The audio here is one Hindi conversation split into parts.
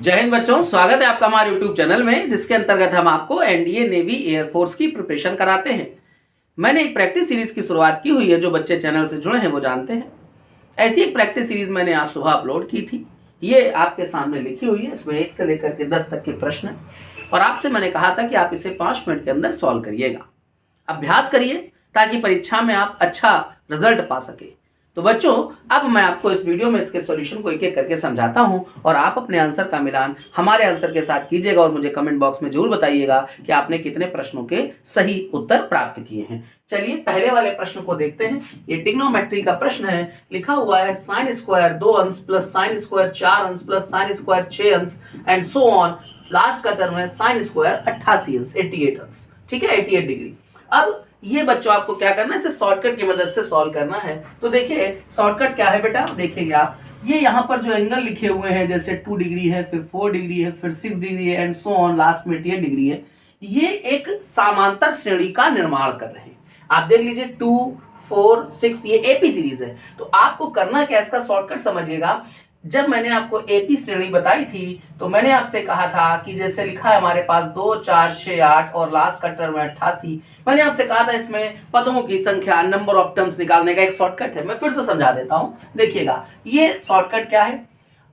जय हिंद बच्चों, स्वागत है आपका हमारे YouTube चैनल में, जिसके अंतर्गत हम आपको एनडीए, नेवी, एयरफोर्स की प्रिपरेशन कराते हैं। मैंने एक प्रैक्टिस सीरीज की शुरुआत की हुई है, जो बच्चे चैनल से जुड़े हैं वो जानते हैं। ऐसी एक प्रैक्टिस सीरीज मैंने आज सुबह अपलोड की थी। ये आपके सामने लिखी हुई है, इसमें 1 से लेकर के 10 तक के प्रश्न हैं और आपसे मैंने कहा था कि आप इसे 5 मिनट के अंदर सॉल्व करिएगा, अभ्यास करिए ताकि परीक्षा में आप अच्छा रिजल्ट पा सके। तो बच्चों, अब मैं आपको इस वीडियो में इसके सॉल्यूशन को एक एक करके समझाता हूं और आप अपने आंसर का मिलान हमारे आंसर के साथ कीजिएगा और मुझे कमेंट बॉक्स में जरूर बताइएगा कि आपने कितने प्रश्नों के सही उत्तर प्राप्त किए हैं। चलिए पहले वाले प्रश्न को देखते हैं। ये ट्रिग्नोमेट्री का प्रश्न है। लिखा हुआ है साइन स्क्वायर 2 अंश प्लस साइन स्क्वायर 4 अंश प्लस साइन स्क्वायर 6 अंश एंड सो ऑन। लास्ट का टर्म है साइन स्क्वायर 88 अंश 88 अंश, ठीक है, 88 डिग्री। अब ये बच्चों आपको क्या करना है, इसे शॉर्टकट की मदद से सॉल्व करना है। तो देखिए शॉर्टकट क्या है बेटा, देखिए आप ये यहाँ पर जो एंगल लिखे हुए हैं, जैसे 2 डिग्री है, फिर 4 डिग्री है, फिर 6 डिग्री है एंड सो ऑन, लास्ट में 88 डिग्री है। ये एक समांतर श्रेणी का निर्माण कर रहे हैं। आप देख लीजिए 2, 4, 6, ये एपी सीरीज है। तो आपको करना क्या, इसका शॉर्टकट समझिएगा। जब मैंने आपको एपी श्रेणी बताई थी तो मैंने आपसे कहा था कि जैसे लिखा है हमारे पास 2, 4, 6, 8 और लास्ट का टर्म है 88। मैंने आपसे कहा था इसमें पदों की संख्या, नंबर ऑफ टर्म्स निकालने का एक शॉर्टकट है। मैं फिर से समझा देता हूं, देखिएगा ये शॉर्टकट क्या है।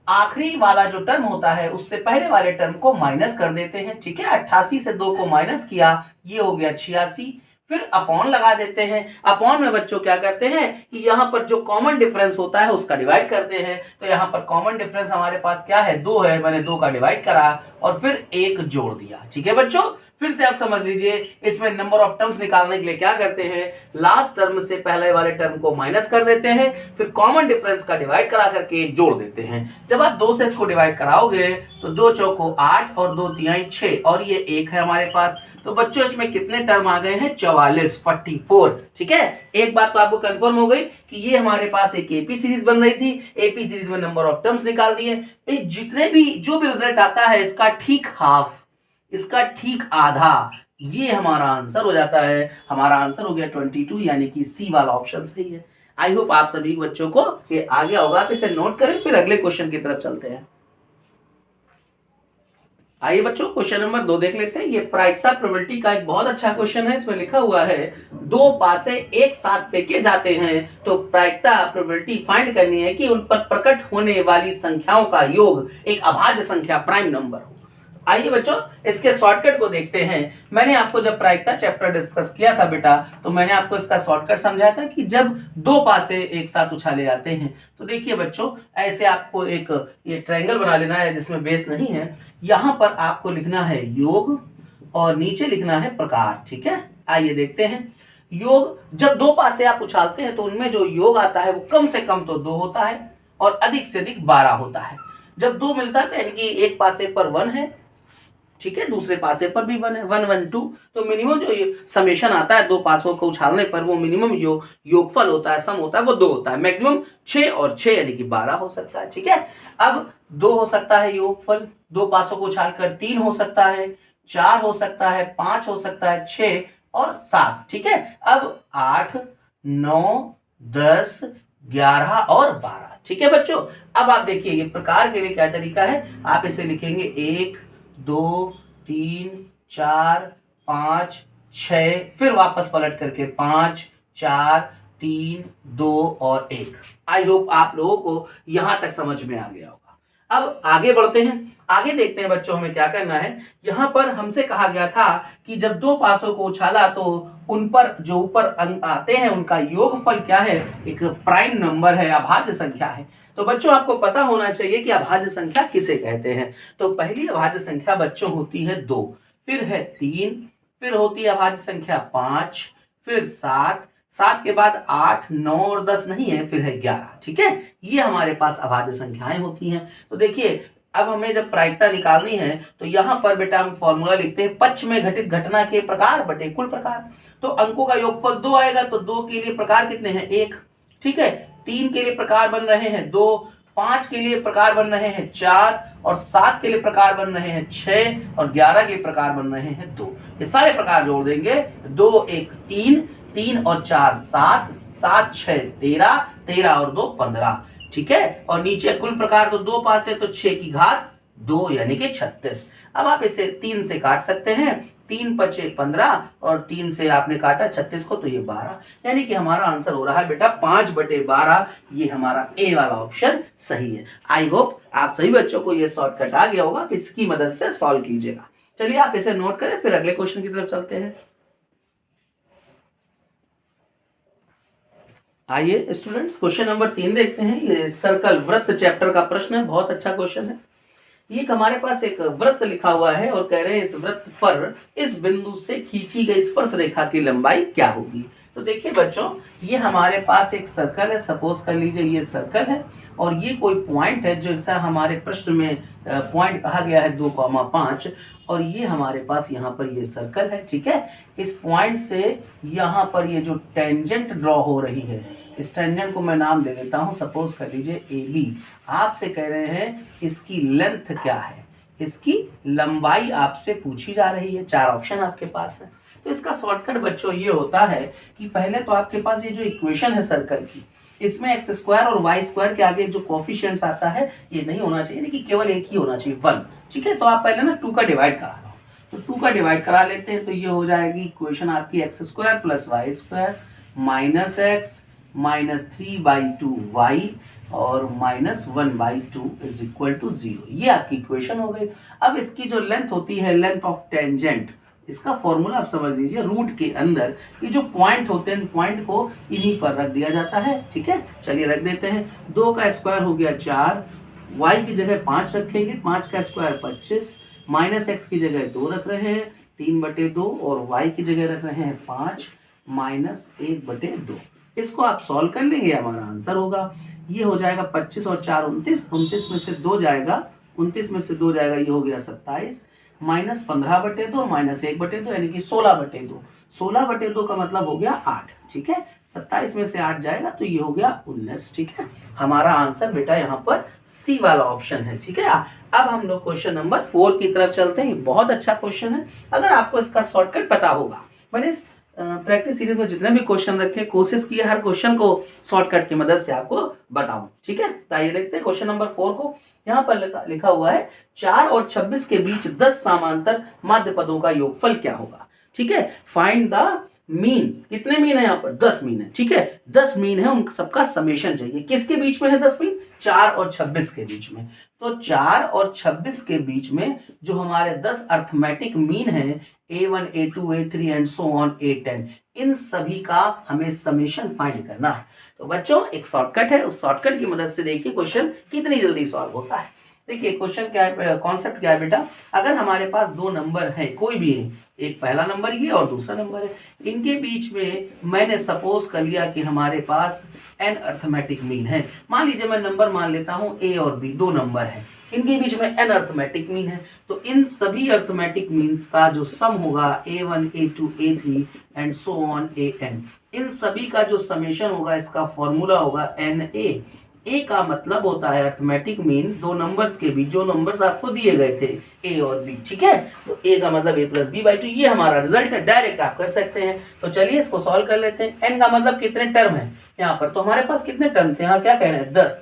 आखिरी वाला जो टर्म होता है उससे पहले वाले टर्म को माइनस कर देते हैं, ठीक है। 88 से 2 को माइनस किया, ये हो गया 86। फिर अपॉन लगा देते हैं। अपॉन में बच्चों क्या करते हैं कि यहाँ पर जो कॉमन डिफरेंस होता है उसका डिवाइड करते हैं। तो यहाँ पर कॉमन डिफरेंस हमारे पास क्या है, 2 है। मैंने 2 का डिवाइड करा और फिर 1 जोड़ दिया, ठीक है बच्चों। फिर से आप समझ लीजिए, इसमें नंबर ऑफ टर्म्स निकालने के लिए क्या करते हैं, लास्ट टर्म से पहले वाले टर्म को माइनस कर देते हैं, फिर कॉमन डिफरेंस का डिवाइड करा करके 1 जोड़ देते हैं। जब आप 2 से इसको डिवाइड कराओगे तो 2 चौको 8 और 2 तिहाई 6 और ये 1 है हमारे पास। तो बच्चों इसमें कितने टर्म आ गए हैं, 44, ठीक है। एक बात तो आपको कंफर्म हो गई कि ये हमारे पास एक एपी सीरीज बन रही थी। एपी सीरीज में नंबर ऑफ टर्म्स निकाल दिए। जितने भी जो भी रिजल्ट आता है इसका ठीक हाफ, इसका ठीक आधा, ये हमारा आंसर हो जाता है। हमारा आंसर हो गया 22, यानी कि सी वाला ऑप्शन सही है। आई होप आप सभी बच्चों को ये आ गया होगा। आप इसे नोट करें, फिर अगले क्वेश्चन की तरफ चलते हैं। आइए बच्चों, क्वेश्चन नंबर 2 देख लेते हैं। ये प्रायिकता प्रोबेबिलिटी का एक बहुत अच्छा क्वेश्चन है। इसमें लिखा हुआ है 2 पासे एक साथ फेंके जाते हैं तो प्रायिकता प्रोबेबिलिटी फाइंड करनी है कि उन पर प्रकट होने वाली संख्याओं का योग एक अभाज्य संख्या प्राइम नंबर हो। आइए बच्चों, इसके शॉर्टकट को देखते हैं। मैंने आपको जब प्रायिकता चैप्टर डिस्कस किया था बेटा, तो मैंने आपको इसका शॉर्टकट समझाया था कि जब 2 पासे एक साथ उछाले जाते हैं तो देखिए बच्चों, ऐसे आपको एक ये ट्रायंगल बना लेना है जिसमें बेस नहीं है। यहां पर आपको लिखना है योग और नीचे लिखना है प्रकार, ठीक है। आइए देखते हैं। योग, जब 2 पासे आप उछालते हैं तो उनमें जो योग आता है वो कम से कम तो 2 होता है और अधिक से अधिक 12 होता है। जब 2 मिलता है यानी कि एक पासे पर 1 है, ठीक है, दूसरे पासे पर भी 1 है, 1, 1, 2। तो मिनिमम जो समेशन आता है 2 पासों को उछालने पर, वो मिनिमम जो योगफल होता है, सम होता है, वो 2 होता है। मैक्सिमम 6 और 6 यानी कि 12 हो सकता है, ठीक है। अब 2 हो सकता है योगफल, 2 पासों को उछालकर 3 हो सकता है, 4 हो सकता है, 5 हो सकता है, 6 और 7, ठीक है। अब 8, 9, 10, 11 और 12, ठीक है बच्चों। अब आप देखिए ये प्रकार के लिए क्या तरीका है। आप इसे लिखेंगे 1, 2, 3, 4, 5, 6, फिर वापस पलट करके 5, 4, 3, 2 और 1। आई होप आप लोगों को यहां तक समझ में आ गया होगा। अब आगे बढ़ते हैं। आगे देखते हैं बच्चों, हमें क्या करना है। यहां पर हमसे कहा गया था कि जब 2 पासों को उछाला तो उन पर जो ऊपर अंक आते हैं उनका योगफल क्या है, एक प्राइम नंबर है, अभाज्य संख्या है। तो बच्चों आपको पता होना चाहिए कि अभाज्य संख्या किसे कहते हैं। तो पहली अभाज्य संख्या बच्चों होती है 2, फिर है 3, फिर होती है अभाज्य संख्या 5, फिर 7, 7 के बाद 8, 9 और 10 नहीं है, फिर है 11, ठीक है। ये हमारे पास अभाज्य संख्याएं होती हैं। तो देखिए अब हमें जब प्रायिकता निकालनी है तो यहां पर बेटा हम फॉर्मूला लिखते हैं पक्ष में घटित घटना के प्रकार बटे कुल प्रकार। तो अंकों का योगफल 2 आएगा, तो 2 के लिए प्रकार कितने हैं, 1, ठीक है। 3 के लिए प्रकार बन रहे हैं 2, 5 के लिए प्रकार बन रहे हैं 4 और 7 के लिए प्रकार बन रहे हैं 6 और 11 के लिए प्रकार बन रहे हैं 2। ये सारे प्रकार जोड़ देंगे, 2, 1, 3, 3 और 4 7, 7, 6 13, 13 और 2 15, ठीक है। और नीचे कुल प्रकार तो 2 पास है तो 6 की घात 2 यानी कि 36। अब आप इसे 3 से काट सकते हैं, 3 पचे 15 और 3 से आपने काटा 36 को तो ये 12, यानी कि हमारा आंसर हो रहा है बेटा 5/12। ये हमारा ए वाला ऑप्शन सही है। आई होप आप सभी बच्चों को ये शॉर्टकट आ गया होगा, इसकी मदद से सॉल्व कीजिएगा। चलिए आप इसे नोट करें, फिर अगले क्वेश्चन की तरफ चलते हैं। आइए स्टूडेंट्स क्वेश्चन नंबर 3 देखते हैं। ये सर्कल वृत्त चैप्टर का प्रश्न है, बहुत अच्छा क्वेश्चन है। ये हमारे पास एक वृत्त लिखा हुआ है और कह रहे हैं इस वृत्त पर इस बिंदु से खींची गई स्पर्श रेखा की लंबाई क्या होगी। तो देखिए बच्चों, ये हमारे पास एक सर्कल है, सपोज कर लीजिए ये सर्कल है और ये कोई पॉइंट है, जैसा हमारे प्रश्न में पॉइंट कहा गया है 2,5, और ये हमारे पास यहाँ पर ये सर्कल है। ठीक है, इस पॉइंट से यहाँ पर ये जो टेंजेंट ड्रॉ हो रही है, इस टेंजेंट को मैं नाम दे देता हूँ, सपोज कर लीजिए ए बी। आपसे कह रहे हैं इसकी लेंथ क्या है, इसकी लंबाई आपसे पूछी जा रही है। 4 ऑप्शन आपके पास है। तो इसका शॉर्टकट बच्चों ये होता है कि पहले तो आपके पास ये जो इक्वेशन है सर्कल की, इसमें x² और y² के आगे जो कोफिशिएंट्स आता है ये नहीं होना चाहिए, यानी कि केवल एक ही होना चाहिए 1। ठीक है, तो आप पहले ना 2 का डिवाइड करा लो, तो 2 का डिवाइड करा लेते हैं तो ये हो जाएगी इक्वेशन आपकी x² + y² - x -3/2y और -1/2 = 0। ये आपकी इक्वेशन हो गई। अब इसकी जो लेंथ होती है, लेंथ ऑफ टेंजेंट, इसका फॉर्मूला आप समझ लीजिए, रूट के अंदर ये जो पॉइंट होते हैं, पॉइंट को इन्हीं पर रख दिया जाता है। ठीक है, चलिए रख देते हैं। 2 का स्क्वायर हो गया 4, y की जगह 5 रखेंगे, 5 का स्क्वायर 25, -x की जगह 2 रख रहे हैं 3/2 और y की जगह रख रहे हैं 5 -1/2। इसको आप सॉल्व कर लेंगे, हमारा आंसर होगा, ये हो जाएगा 25 और 4 29, 29 में से 2 जाएगा, 29 में से 2 जाएगा, ये हो गया 27, -15/2 और -1/2 यानी कि 16/2। 16/2 का मतलब हो गया 8। ठीक है, 27 में से 8 जाएगा तो ये हो गया 19। ठीक है, हमारा आंसर बेटा यहाँ पर सी वाला ऑप्शन है। ठीक है, अब हम लोग क्वेश्चन नंबर 4 की तरफ चलते हैं। बहुत अच्छा क्वेश्चन है, अगर आपको इसका शॉर्टकट पता होगा। मैंने प्रैक्टिस सीरीज में जितने भी क्वेश्चन रखे, कोशिश की है हर क्वेश्चन को शॉर्टकट की मदद से आपको बताऊं। ठीक है, तो आइए देखते हैं क्वेश्चन नंबर 4 को। यहाँ पर लिखा हुआ है 4 और 26 के बीच 10 समांतर माध्य पदों का योगफल क्या होगा। ठीक है, फाइंड द मीन। कितने मीन है यहाँ पर? 10 मीन है। ठीक है, 10 मीन है, उन सबका समेशन चाहिए। किसके बीच में है 10 मीन? 4 और 26 के बीच में। तो 4 और 26 के बीच में जो हमारे 10 अर्थमेटिक मीन है, A1 A2 A3 and so on A10, इन सभी का हमें समेशन फाइंड करना है। तो बच्चों एक शॉर्टकट है, उस शॉर्टकट की मदद से देखिए क्वेश्चन कितनी जल्दी सॉल्व होता है। देखिए क्वेश्चन क्या है, कॉन्सेप्ट क्या है बेटा। अगर हमारे पास 2 नंबर है, कोई भी है, एक पहला नंबर ये और दूसरा नंबर है, इनके बीच में मैंने सपोज कर लिया कि हमारे पास n अर्थमेटिक मीन है। मान लीजिए मैं नंबर मान लेता हूं a और b, 2 नंबर है, इनके बीच में n अर्थमेटिक मीन है। तो इन सभी अर्थमेटिक मीन्स का जो सम होगा A1 A2 A3 and so on AN, इन सभी का जो समेशन होगा, इसका फॉर्मूला होगा NA। ए का मतलब होता है अर्थमेटिक मीन 2 नंबर्स के बीच, जो नंबर्स आपको दिए गए थे ए और बी। ठीक है, तो ए का मतलब a+b/2, ये हमारा रिजल्ट है, डायरेक्ट आप कर सकते हैं। तो चलिए इसको सॉल्व कर लेते हैं। एन का मतलब कितने टर्म है यहाँ पर, तो हमारे पास कितने टर्म थे, यहाँ क्या कह रहे हैं 10।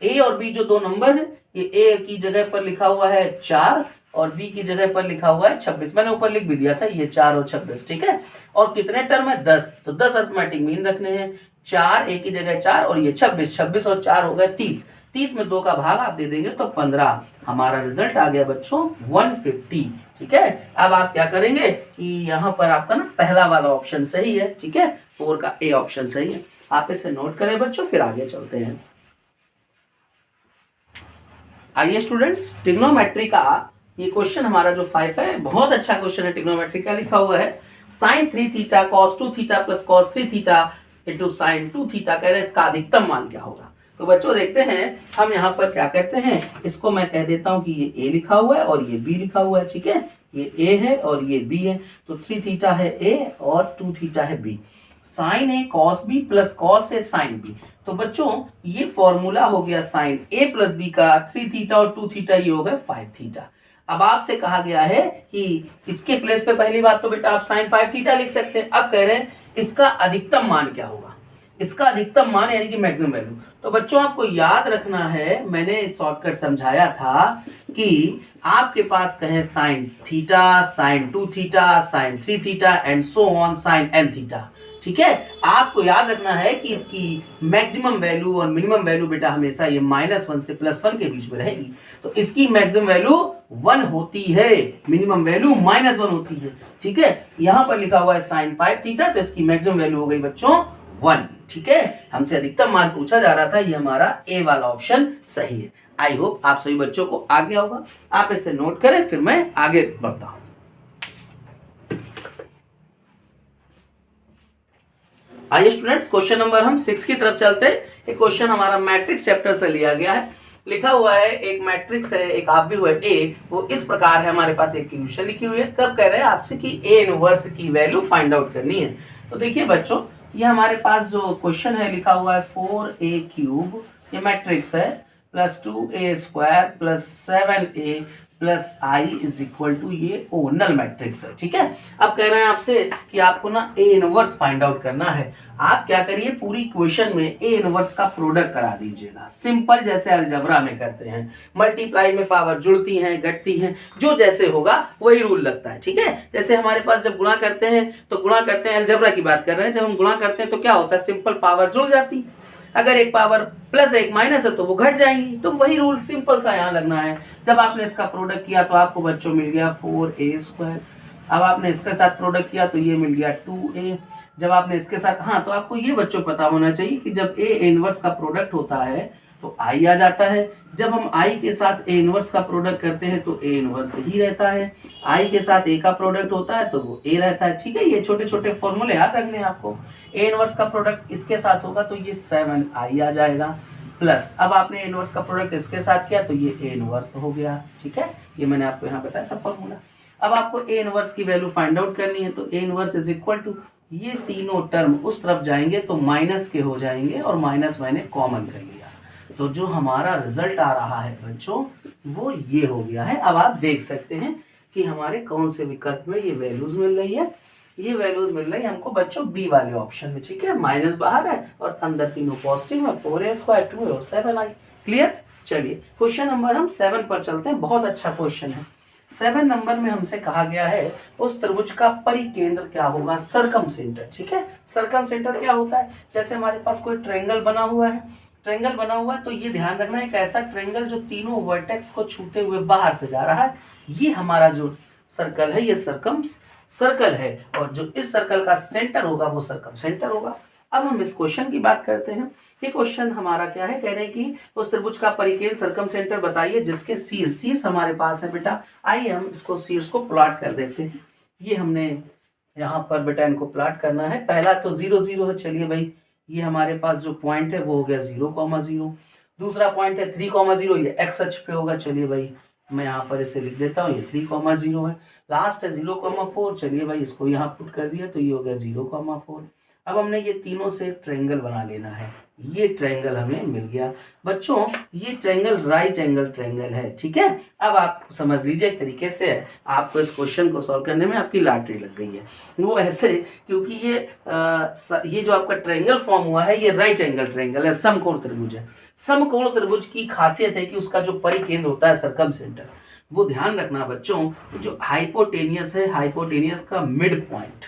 ए और बी जो 2 नंबर है, ये ए की जगह पर लिखा हुआ है 4 और बी की जगह पर लिखा हुआ है 26। मैंने ऊपर लिख भी दिया था, ये 4 और 26। ठीक है, और कितने टर्म है 10, तो 10 अर्थमेटिक मीन रखने हैं। 4 ए की जगह 4 और ये 26, 26 और 4 हो गए 30, 30 में 2 का भाग आप दे देंगे तो 15। हमारा रिजल्ट आ गया बच्चों 150। ठीक है, अब आप क्या करेंगे कि यहाँ पर आपका ना पहला वाला ऑप्शन सही है। ठीक है, 4 का ए ऑप्शन सही है, आप इसे नोट करें बच्चों, फिर आगे चलते हैं। आइए स्टूडेंट्स, ट्रिग्नोमेट्री का ये क्वेश्चन हमारा जो 5 है, बहुत अच्छा क्वेश्चन है। ट्रिग्नोमेट्री का लिखा हुआ है sin 3 theta cos 2 theta plus cos 3 theta into sin 2 theta, कह रहे हैं इसका अधिकतम मान क्या होगा। तो बच्चों देखते हैं हम यहाँ पर क्या करते हैं, इसको मैं कह देता हूँ कि ये a लिखा हुआ है और ये b लिखा हुआ है। ठीक है, ये a है और ये b है, तो 3 थीटा है a और 2 थीटा है b। साइन ए cos b प्लस cos ए sin b, तो बच्चों ये फॉर्मूला हो गया साइन a प्लस b का, 3 थीटा और 2 थीटा ये हो गए 5 थीटा। अब आपसे कहा गया है कि इसके प्लेस पे पहली बात तो बेटा आप साइन 5 थीटा लिख सकते हैं। अब कह रहे हैं इसका अधिकतम मान क्या होगा। इसका अधिकतम मान यानी कि मैक्सिमम वैल्यू। तो बच्चों आपको याद रखना है, मैंने शॉर्टकट समझाया था कि आपके पास कहें sine theta, sine 2 theta, sine 3 theta and so on sine n theta. ठीक है, आपको याद रखना है कि इसकी मैक्सिमम वैल्यू और मिनिमम वैल्यू बेटा हमेशा ये -1 से +1 के बीच में रहेगी। तो इसकी मैक्सिमम वैल्यू 1 होती है, मिनिमम वैल्यू -1 होती है। ठीक है, यहां पर लिखा हुआ है साइन 5 थीटा, तो इसकी मैक्सिमम वैल्यू हो गई बच्चों 1। ठीक है, हमसे अधिकतम मान पूछा जा रहा था, ये हमारा ए वाला ऑप्शन सही है। आई होप आप सभी बच्चों को आ गया होगा। आप इसे नोट करें, फिर मैं आगे बढ़ता हूं। आइए स्टूडेंट्स, क्वेश्चन नंबर हम 6 की तरफ चलते हैं। ये क्वेश्चन हमारा मैट्रिक्स चैप्टर से लिया गया है। लिखा हुआ है एक मैट्रिक्स है, एक आप भी हुआ है ए, वो इस प्रकार है। हमारे पास एक क्वेश्चन लिखी हुई है, कब कह रहे हैं आपसे कि ए इनवर्स की वैल्यू फाइंड आउट करनी है। तो देखिए बच्चों, ये हमारे पास जो क्वेश्चन है लिखा हुआ है 4a³ ये मैट्रिक्स है, +2a² +7a +i = ये ओनल मैट्रिक्स है। ठीक है, अब कह रहे हैं आपसे कि आपको ना ए इनवर्स फाइंड आउट करना है। आप क्या करिए, पूरी इक्वेशन में ए इनवर्स का प्रोडक्ट करा दीजिएगा, सिंपल जैसे अलजेब्रा में करते हैं। मल्टीप्लाई में पावर जुड़ती हैं, घटती हैं, जो जैसे होगा वही रूल लगता है। ठीक है, जैसे हमारे पास जब गुणा करते हैं तो गुणा करते हैं, अलजेब्रा की बात कर रहे हैं, जब हम गुणा करते हैं तो क्या होता है, सिंपल पावर जुड़ जाती है। अगर एक पावर प्लस एक माइनस है तो वो घट जाएंगी, तो वही रूल सिंपल सा यहाँ लगना है। जब आपने इसका प्रोडक्ट किया तो आपको बच्चों मिल गया 4a²। अब आपने इसके साथ प्रोडक्ट किया तो ये मिल गया 2a। जब आपने इसके साथ, हाँ तो आपको ये बच्चों पता होना चाहिए कि जब ए इनवर्स का प्रोडक्ट होता है तो आई आ जाता है। जब हम आई के साथ ए इनवर्स का प्रोडक्ट करते हैं तो ए इनवर्स ही रहता है। आई के साथ ए का प्रोडक्ट होता है तो वो ए रहता है। ठीक है, ये छोटे छोटे फॉर्मूले याद रखने हैं आपको। ए इनवर्स का प्रोडक्ट इसके साथ होगा तो ये 7i आ जाएगा, प्लस अब आपने ए इनवर्स का प्रोडक्ट इसके साथ किया तो ये ए इनवर्स हो गया। ठीक है, ये मैंने आपको यहाँ बताया था फॉर्मूला। अब आपको ए इनवर्स की वैल्यू फाइंड आउट करनी है, तो ए इनवर्स = ये तीनों टर्म उस तरफ जाएंगे तो माइनस के हो जाएंगे, और माइनस मैंने कॉमन कर लिया, तो जो हमारा रिजल्ट आ रहा है बच्चों वो ये हो गया है। अब आप देख सकते हैं कि हमारे कौन से विकल्प में ये वैल्यूज मिल रही है। ये वैल्यूज मिल रही है हमको बच्चों बी वाले ऑप्शन में। ठीक है, माइनस बाहर है और अंदर तीनों पॉजिटिव है, 4a² 2a और 7i। क्लियर। चलिए क्वेश्चन नंबर हम 7 पर चलते हैं। बहुत अच्छा क्वेश्चन है। 7 नंबर में हमसे कहा गया है उस त्रिभुज का परिकेंद्र क्या होगा, सर्कम सेंटर। ठीक है, सर्कम सेंटर क्या होता है, जैसे हमारे पास कोई ट्रायंगल बना हुआ है, ट्रायंगल बना हुआ है तो ये ध्यान रखना है एक ऐसा ट्रायंगल जो तीनों वर्टेक्स को छूते हुए बाहर से जा रहा है। ये हमारा जो सर्कल है ये सर्कम सर्कल है, और जो इस सर्कल का सेंटर होगा वो सर्कम सेंटर होगा। अब हम इस क्वेश्चन की बात करते हैं। ये क्वेश्चन हमारा क्या है, कह रहे हैं कि उस त्रिभुज का परिकेंद्र सर्कम सेंटर बताइए जिसके शीर्ष हमारे पास है। बेटा आइए हम इसको शीर्ष को प्लॉट कर देते हैं। ये हमने यहाँ पर बेटा इनको प्लॉट करना है। पहला तो 0 0 है, चलिए भाई ये हमारे पास जो पॉइंट है वो हो गया 0,0। दूसरा पॉइंट है 3,0, ये एक्स अक्ष पे होगा। चलिए भाई मैं यहाँ पर इसे लिख देता हूँ, ये 3,0 है। लास्ट है 0,4, चलिए भाई इसको यहाँ पुट कर दिया तो ये हो गया 0,4। अब हमने ये तीनों से ट्रायंगल बना लेना है। ये ट्रायंगल हमें मिल गया बच्चों, ये ट्रायंगल राइट एंगल ट्रायंगल है। ठीक है, अब आप समझ लीजिए एक तरीके से आपको इस क्वेश्चन को सॉल्व करने में आपकी लॉटरी लग गई है। वो ऐसे क्योंकि ये जो आपका ट्रायंगल फॉर्म हुआ है ये राइट एंगल ट्रायंगल है, समकोण त्रिभुज है। समकोण त्रिभुज की खासियत है कि उसका जो परिकेंद्र होता है सर्कम सेंटर, वो ध्यान रखना बच्चों, जो हाइपोटेनियस है, हाइपोटेनियस का मिड पॉइंट,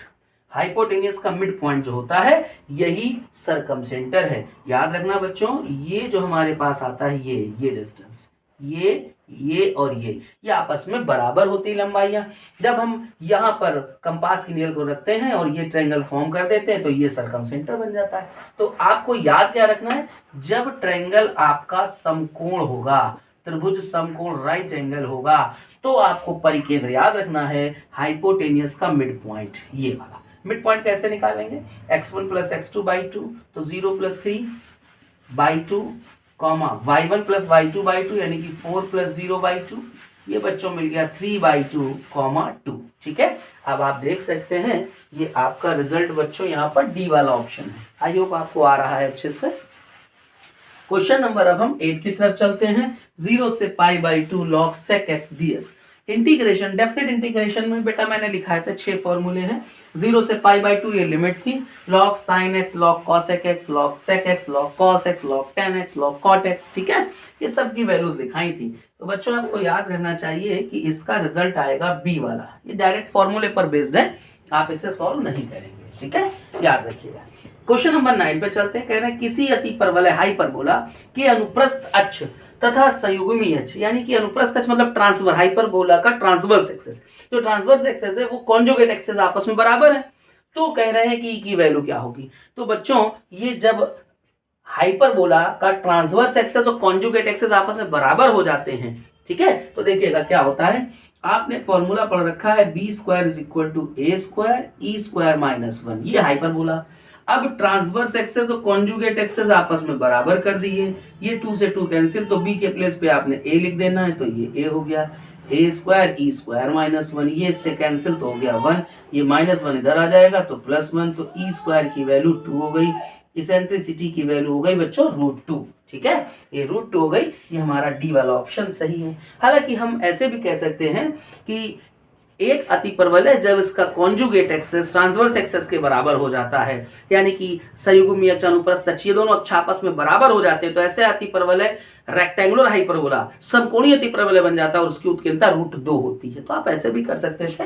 हाइपोटेनियस का मिड पॉइंट जो होता है यही सर्कम सेंटर है। याद रखना बच्चों, ये जो हमारे पास आता है ये डिस्टेंस, ये और ये आपस में बराबर होती लंबाइयां। जब हम यहाँ पर कंपास की नीडल को रखते हैं और ये ट्रायंगल फॉर्म कर देते हैं तो ये सर्कम सेंटर बन जाता है। तो आपको याद क्या रखना है, जब ट्रायंगल आपका समकोण होगा, त्रिभुज समकोण राइट एंगल होगा, तो आपको परिकेंद्र याद रखना है हाइपोटेनियस का मिड पॉइंट, ये वाला। मिड पॉइंट कैसे निकालेंगे, x1 + x2/2 तो 0 + 3/2 y1 + y2/2 यानी कि 4 + 0/2, ये बच्चों मिल गया 3/2, 2। ठीक है, अब आप देख सकते हैं ये आपका रिजल्ट बच्चों यहाँ पर डी वाला ऑप्शन है। आई होप आपको आ रहा है अच्छे से। क्वेश्चन नंबर अब हम 8 की तरफ चलते हैं। 0 से π/2 log sec x dx। Integration, definite integration में बेटा मैंने लिखा है 6 फॉर्मूले हैं। 0 से π/2 ये लिमिट थी, log sin x, log cosec x, log sec x, log cos x, log tan x, log cot x, ठीक है, ये सब की वैल्यूज दिखाई थी। तो बच्चों आपको याद रहना चाहिए कि इसका रिजल्ट आएगा बी वाला, ये डायरेक्ट फॉर्मूले पर बेस्ड है, आप इसे सॉल्व नहीं करेंगे, ठीक है, याद रखिएगा। क्वेश्चन नंबर 9 पे चलते हैं। कह रहे हैं किसी अति परवलय हाइपरबोला के अनुप्रस्थ अक्ष तथा संयुग्मी अक्ष, यानी कि अनुप्रस्थ अक्ष मतलब ट्रांसफर, हाइपरबोला का ट्रांसवर्स एक्सेस, जो ट्रांसवर्स एक्सेस है वो कॉन्जुगेट एक्सेस आपस में बराबर है। तो कह रहे हैं कि ई की वैल्यू क्या होगी। तो बच्चों ये जब हाइपरबोला का ट्रांसवर्स एक्सेस और कॉन्जुगेट एक्सेस आपस में बराबर हो जाते हैं, ठीक है, तो देखिएगा क्या होता है। आपने फॉर्मूला पढ़ रखा है b² = a² e² - 1, ये हाइपरबोला। अब ट्रांसवर्स एक्सेस और कॉन्जुगेट एक्सेस आपस में बराबर कर दिए, ये 2 से 2 कैंसिल, तो b के प्लेस पे आपने a लिख देना है, तो ये a हो गया, a² e² - 1, ये इससे कैंसिल तो हो गया 1, ये -1 इधर आ जाएगा तो +1, तो e² की वैल्यू 2 हो गई, इसेंट्रिसिटी की वैल्यू हो गई बच्चों √2, ठीक है, ये √2 हो गई, ये हमारा डी वाला ऑप्शन सही है। हालांकि हम ऐसे भी कह सकते हैं कि एक अतिपरवलय जब इसका कॉन्जुगेट एक्सेस ट्रांसवर्स एक्सेस के बराबर हो जाता है, यानी कि संयुग्मी अक्ष, अनुप्रस्थ अक्ष, ये दोनों अक्ष आपस में बराबर हो जाते हैं, तो ऐसे अतिपरवलय रेक्टेंगुलर हाइपरबोला समकोणीय अतिपरवलय बन जाता है और उसकी उत्कीर्णता √2 होती है। तो आप ऐसे भी कर सकते थे।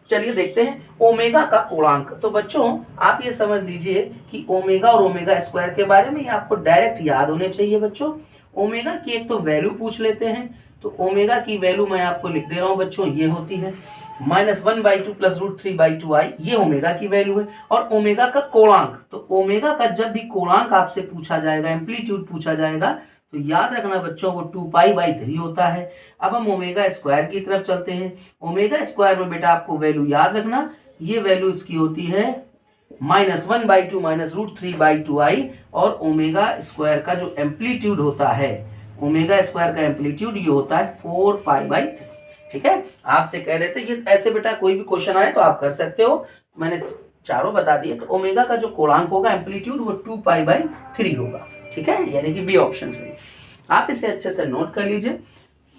चलिए देखते हैं ओमेगा का कोणांक। तो बच्चों आप ये समझ लीजिए कि ओमेगा और ओमेगा² के बारे में आपको डायरेक्ट याद होने चाहिए बच्चों। ओमेगा की एक तो वैल्यू पूछ लेते हैं, तो ओमेगा की वैल्यू मैं आपको लिख दे रहा हूं बच्चों, ये होती है -1/2 + √3/2i, ये ओमेगा की वैल्यू है। और ओमेगा का कोणांक, तो ओमेगा का जब भी कोणांक आपसे पूछा जाएगा, एम्पलीट्यूड पूछा जाएगा, तो याद रखना बच्चों वो 2π/3 होता है। अब हम ओमेगा² की तरफ चलते हैं। ओमेगा² में बेटा आपको वैल्यू याद रखना, ये वैल्यू इसकी होती है -1/2 - √3/2i, और ओमेगा² का जो एम्पलीट्यूड होता है, ओमेगा² का एम्पलीट्यूड ये होता है 4π/3, ठीक है। आपसे कह रहे थे ये ऐसे बेटा कोई भी क्वेश्चन आए तो आप कर सकते हो, मैंने चारों बता दिए। तो ओमेगा का जो कोणांक होगा एम्पलीट्यूड वो 2π/3 होगा, ठीक है, यानी कि बी ऑप्शन सही। आप इसे अच्छे से नोट कर लीजिए।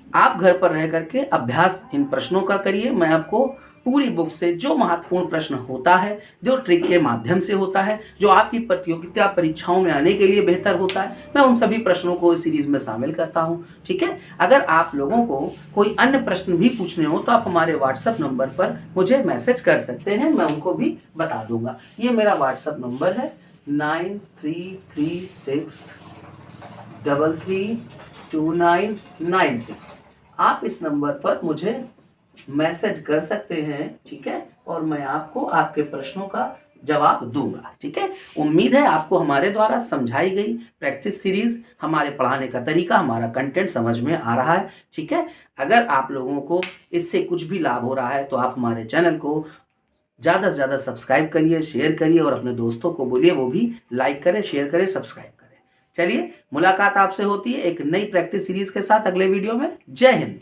आप घर पर रह करके अभ्यास इन प्रश्नों का करिए। मैं आपको पूरी बुक से जो महत्वपूर्ण प्रश्न होता है, जो ट्रिक के माध्यम से होता है, जो आपकी प्रतियोगिता परीक्षाओं में आने के लिए बेहतर होता है, मैं उन सभी प्रश्नों को इस सीरीज में शामिल करता हूं, ठीक है। अगर आप लोगों को कोई अन्य प्रश्न भी पूछने हो तो आप हमारे व्हाट्सएप नंबर पर मुझे मैसेज कर सकते हैं, मैं उनको भी बता दूंगा। ये मेरा व्हाट्सएप नंबर है 9336332996। आप इस नंबर पर मुझे मैसेज कर सकते हैं, ठीक है, और मैं आपको आपके प्रश्नों का जवाब दूंगा, ठीक है। उम्मीद है आपको हमारे द्वारा समझाई गई प्रैक्टिस सीरीज, हमारे पढ़ाने का तरीका, हमारा कंटेंट समझ में आ रहा है, ठीक है। अगर आप लोगों को इससे कुछ भी लाभ हो रहा है तो आप हमारे चैनल को ज़्यादा से ज़्यादा सब्सक्राइब करिए, शेयर करिए और अपने दोस्तों को बोलिए वो भी लाइक करें, शेयर करें, सब्सक्राइब करें। चलिए मुलाकात आपसे होती है एक नई प्रैक्टिस सीरीज के साथ अगले वीडियो में। जय हिंद।